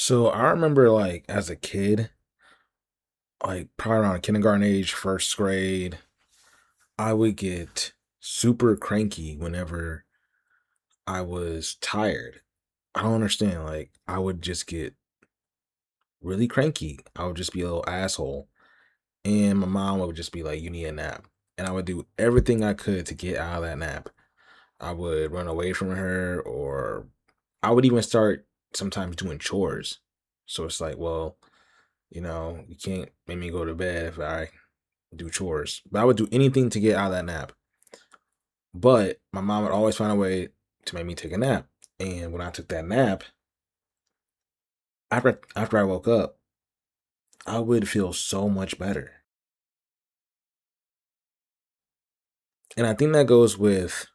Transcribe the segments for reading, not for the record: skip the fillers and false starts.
So I remember like as a kid, like probably around kindergarten age, first grade, I would get super cranky whenever I was tired. I don't understand. Like I would just get really cranky. I would just be a little asshole. And my mom would just be like, you need a nap. And I would do everything I could to get out of that nap. I would run away from her, or I would even start sometimes doing chores. So it's like, well, you can't make me go to bed if I do chores. But I would do anything to get out of that nap. But my mom would always find a way to make me take a nap. And when I took that nap, after I woke up, I would feel so much better. And I think that goes with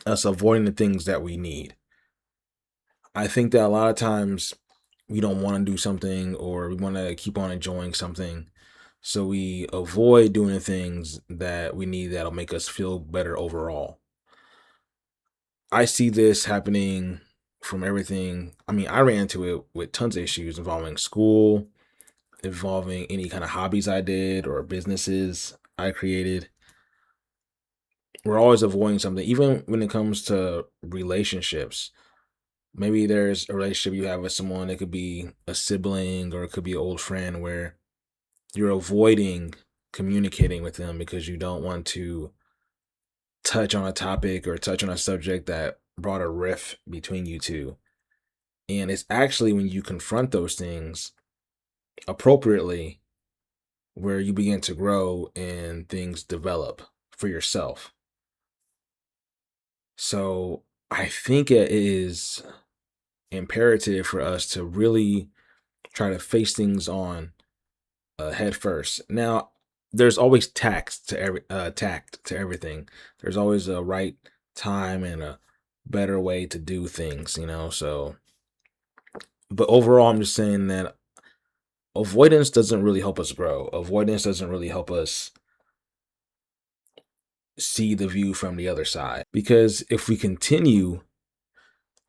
us avoiding the things that we need. I think that a lot of times we don't want to do something, or we want to keep on enjoying something. So we avoid doing the things that we need that'll make us feel better overall. I see this happening from everything. I mean, I ran into it with tons of issues involving school, involving any kind of hobbies I did or businesses I created. We're always avoiding something, even when it comes to relationships. Maybe there's a relationship you have with someone, it could be a sibling or it could be an old friend, where you're avoiding communicating with them because you don't want to touch on a topic or touch on a subject that brought a rift between you two. And it's actually when you confront those things appropriately where you begin to grow and things develop for yourself. So I think it is imperative for us to really try to face things on head first. Now, there's always tact to everything. There's always a right time and a better way to do things. So, but overall, I'm just saying that avoidance doesn't really help us grow. Avoidance doesn't really help us see the view from the other side. Because if we continue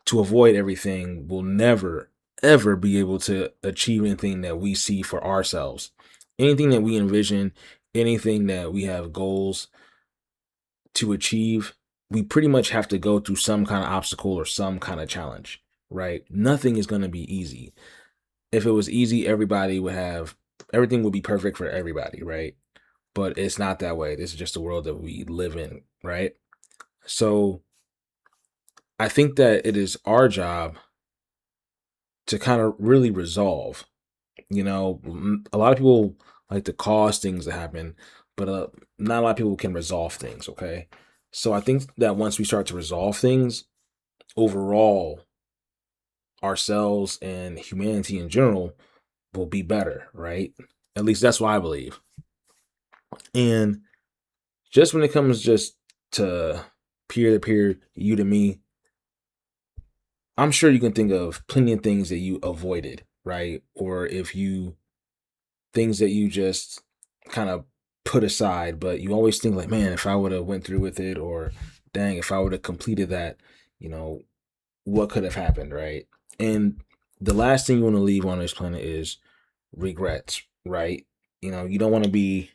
to avoid everything, we'll never, ever be able to achieve anything that we see for ourselves. Anything that we envision, anything that we have goals to achieve, we pretty much have to go through some kind of obstacle or some kind of challenge, right? Nothing is going to be easy. If it was easy, everything would be perfect for everybody, right? But it's not that way. This is just the world that we live in, right? So I think that it is our job to kind of really resolve. A lot of people like to cause things to happen, but not a lot of people can resolve things, okay? So I think that once we start to resolve things, overall, ourselves and humanity in general will be better, right? At least that's what I believe. And just when it comes just to peer to peer, you to me, I'm sure you can think of plenty of things that you avoided, right? Or if you things that you just kind of put aside, but you always think like, man, if I would have went through with it, or dang, if I would have completed that, you know, what could have happened, right? And the last thing you want to leave on this planet is regrets, right? You don't want to be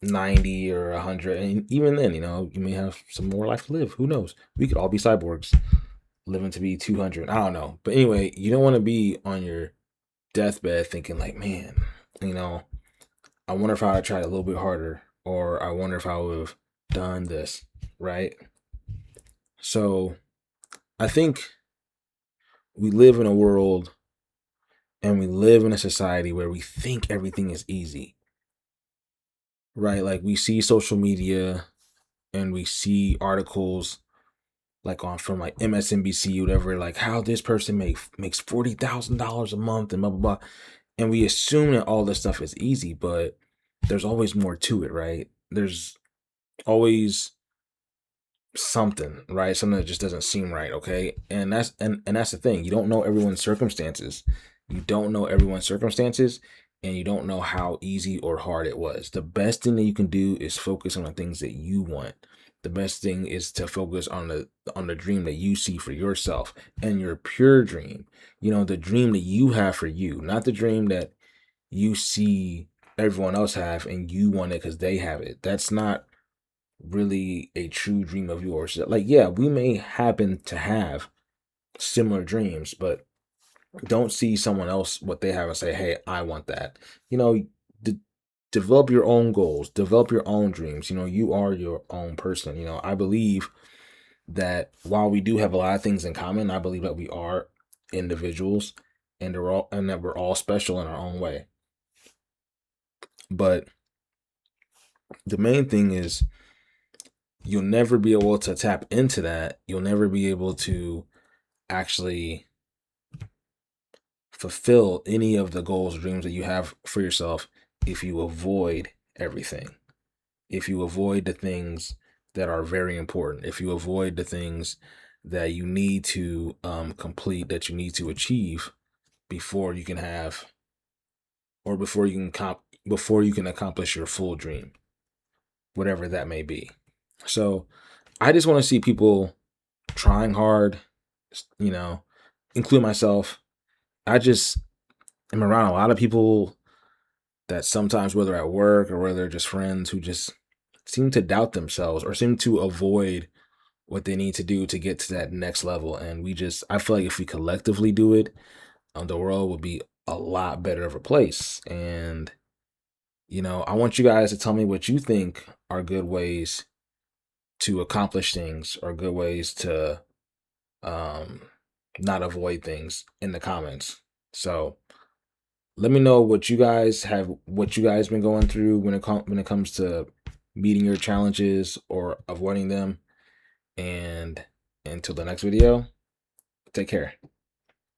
90 or 100, and even then, you may have some more life to live. Who knows? We could all be cyborgs living to be 200. I don't know. But anyway, you don't want to be on your deathbed thinking like, man, you know, I wonder if I would tried a little bit harder, or I wonder if I would have done this, right? So I think we live in a world and we live in a society where we think everything is easy, right? Like we see social media and we see articles like on from like MSNBC, whatever, like how this person makes $40,000 a month and blah blah blah, and we assume that all this stuff is easy, but there's always more to it, right? There's always something, right? Something that just doesn't seem right, okay? And that's the thing. You don't know everyone's circumstances. You don't know everyone's circumstances, and you don't know how easy or hard it was. The best thing that you can do is focus on the things that you want. The best thing is to focus on the dream that you see for yourself, and your pure dream. The dream that you have for you, not the dream that you see everyone else have and you want it because they have it. That's not really a true dream of yours. Like, yeah, we may happen to have similar dreams, but don't see someone else what they have and say, "Hey, I want that." You know, develop your own goals, develop your own dreams. You are your own person. I believe that while we do have a lot of things in common, I believe that we are individuals, and that we're all special in our own way. But the main thing is, you'll never be able to tap into that. You'll never be able to actually fulfill any of the goals, dreams that you have for yourself if you avoid everything. If you avoid the things that are very important, if you avoid the things that you need to complete, that you need to achieve before you can have, or before you can accomplish your full dream, whatever that may be. So I just want to see people trying hard, you know, include myself. I just am around a lot of people that sometimes, whether at work or whether they're just friends, who just seem to doubt themselves or seem to avoid what they need to do to get to that next level. And I feel like if we collectively do it, the world would be a lot better of a place. And, I want you guys to tell me what you think are good ways to accomplish things, or good ways to um, not avoid things, in the comments. So let me know what you guys been going through when it comes to meeting your challenges or avoiding them. And until the next video, take care.